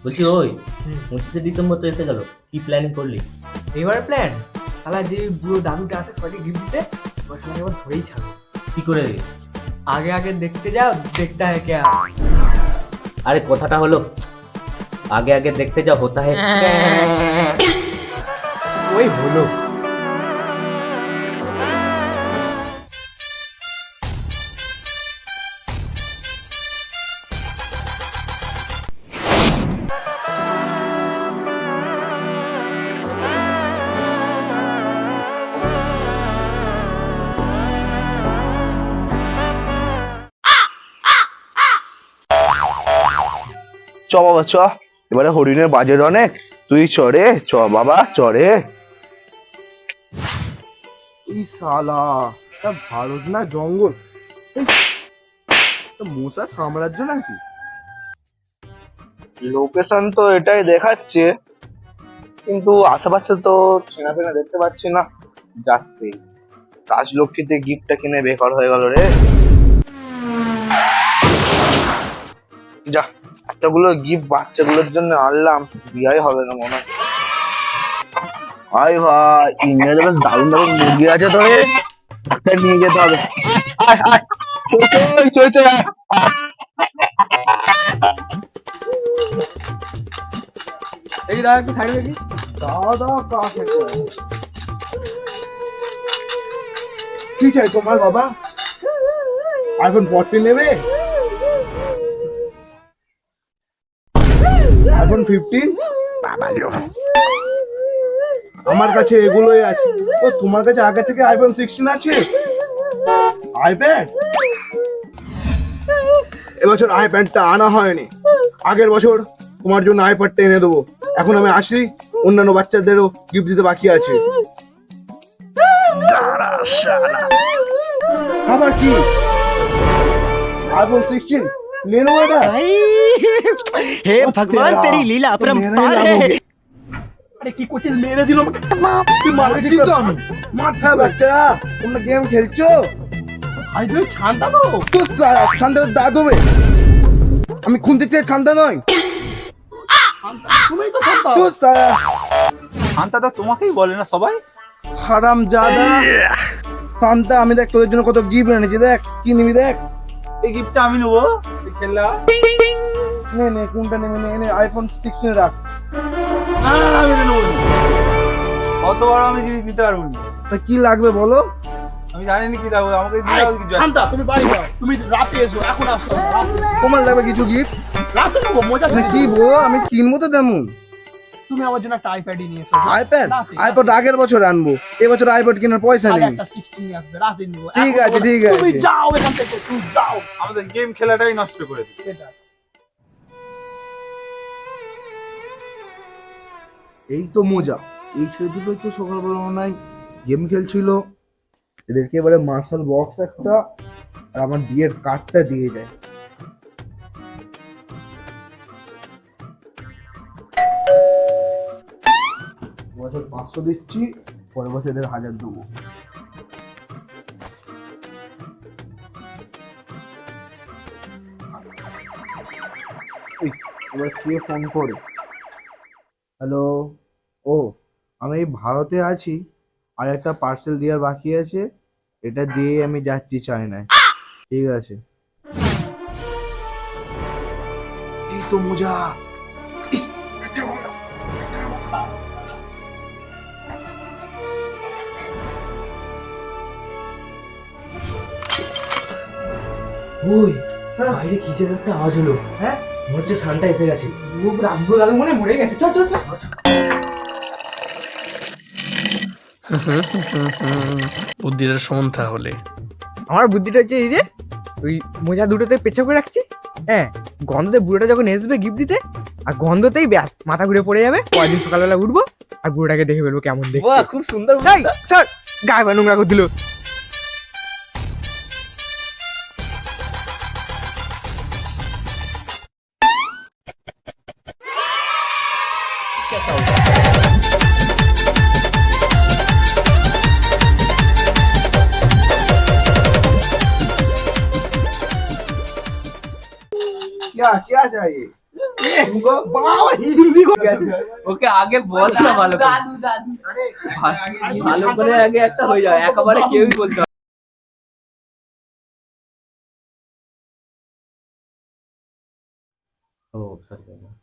বলছি ওই 25শে ডিসেম্বর তো এসে গেল, কি প্ল্যানিং করলি? এবার প্ল্যান, শালা যে বুড়ো দাদুটা আছে সবাইকে গিফট দিতে, ওর সঙ্গে এবার ধরেই ছাড়ো। কি করে রে? আগে আগে দেখতে যাও, দেখতে হয় কে। আরে কথাটা হলো আগে আগে দেখতে যা হতা है। ওই হলো। চ বাবা চ, এবারে হরিণের বাজেট অনেক, তুই চড়ে চ বাবা চড়ে। এই শালা, তা ভারত না জঙ্গল, মশা সাম্রাজ্য নাকি? লোকেশন তো এটাই দেখাচ্ছে, কিন্তু আশেপাশে তো চেনাফেনা দেখতে পাচ্ছি না। যাচ্ছে রাজলক্ষ্মীতে গিফটটা কিনে বেকার হয়ে গেল রে। যা, এতগুলো গিফট বাচ্চাগুলোর জন্য আনলাম, বিয়াই হবে না মনে হয়। ভাই ভাই, ইন্ডিয়াতে বেশ দারুণ দারুণ মুরগি আছে তো রে, একটা নিয়ে যেতে হবে। আয় আয়, চল চল চল চল আয়। এই দাদা একটু সাইড দেখি। দাদা কাকে কি চাই তোমার বাবা? আইফোন 14 নেবে? আইফোন 15? আমার কাছে এগুলোই আছে। ও তোমার কাছে আগে থেকে আইফোন 16 আছে? আইপ্যাড? এবছর আইপ্যাডটা আনা হয়নি, আগের বছর তোমার জন্য আইপ্যাডটা এনে দেবো। এখন আমি আসি, অন্যান্য বাচ্চাদেরও গিফট দিতে বাকি আছে। আবার কি আইফোন 16 ले लो बेटा। हे भगवान तेरी लीला अपरंपार है। আরে কি করছিস, মেরে দিল আমাকে। তুই মারবি কি তো আমি মাথা বাচ্চারা, তোমরা গেম খেলছো? ভাই তুই ছানটা তো। তো ঠান্ডা দাদু বে, আমি খুনতে চাই ঠান্ডা নয়। তুমিই তো ছানটা। তো শান্তাদা তোমাকেই বলে না সবাই? হারাম জাদা শান্তা, আমি দেখ তোদের জন্য কত গিফট এনেছি, দেখ কি নিবি দেখ। এই গিফটটা আমি নেবো, তুই খেললা। নে নে, কোনটা নেবে নে, আইফোন 16 রাখ। না না না, আমি এটা নেবো না। অত বড় আমি জিনিস নিতে পারবো না। তা কি লাগবে বলো? আমি জানি না কি দেবো, আমাকে দিয়ে দাও কিছু ছানটা একটা। তুমি বাড়ি যাও, তুমি রাতে এসো, এখন আসো না, রাতে। তোমার লাগবে কিছু গিফট? রাতে নেবো, মজা না করে কি নেবো। বলো, আমি কিনবো তো তেমন। তুমি আমার জন্য একটা আইপ্যাডই নিয়ে এসো। আইপ্যাড? রাতে, আইপ্যাড আগের বছর আনবো, এবছর আইপ্যাড কেনার পয়সা আরে নেই। একটা 16 নিয়ে আসবে, রাতে নিবো। ঠিক এখন আছে, ঠিক তুমি আছে। যাও এখান থেকে, তুমি যাও। আমাদের গেম খেলাটাই নষ্ট করে দিই। সেটা। এই তো মজা, এই ছেলে দুটোই তো সকালবেলা মনে হয় গেম খেলছিল। এদেরকে এবারে মার্শাল বক্স একটা আর আমার বিয়ের কার্ডটা দিয়ে যায়। বছর 500 দিচ্ছি, পরের বছর এদের 1000 দেবো। এই, এবার কে ফোন করে? হ্যালো, ও আমি এই ভারতে আছি, আর একটা পার্সেল দেওয়ার বাকি আছে, এটা দিয়ে আমি যাচ্ছি চায়নায়। ঠিক আছে, এই তো মজা। ইস, ওই বাইরে কি যেন একটা আওয়াজ হলো। হ্যাঁ, মনে হচ্ছে শান্তা এসে গেছে। বুড়ো দাদু মনে হয় মরে গেছে। চল চল চল। বুদ্ধিটা শোন তাহলে। আমার বুদ্ধিটা হচ্ছে এই যে ওই মোজা দুটোতে পেছাব করে রাখছি। হ্যাঁ, গন্ধতে বুড়োটা যখন আসবে গিফট দিতে, আর গন্ধতেই ব্যাস মাথা ঘুরে পড়ে যাবে। পরের সকালবেলা উঠবো আর বুড়োটাকে দেখে ফেলবো কেমন দেখতে। বাহ, খুব সুন্দর। এই স্যার, গায়ে বা নোংরা করে দিল। क्या क्या चाहिए? ওকে আগে বল না ভালো করে। ভালো করে আগে একটা হয়ে যাবে, একেবারে কেউই বলতে পারবে না। ও সরি।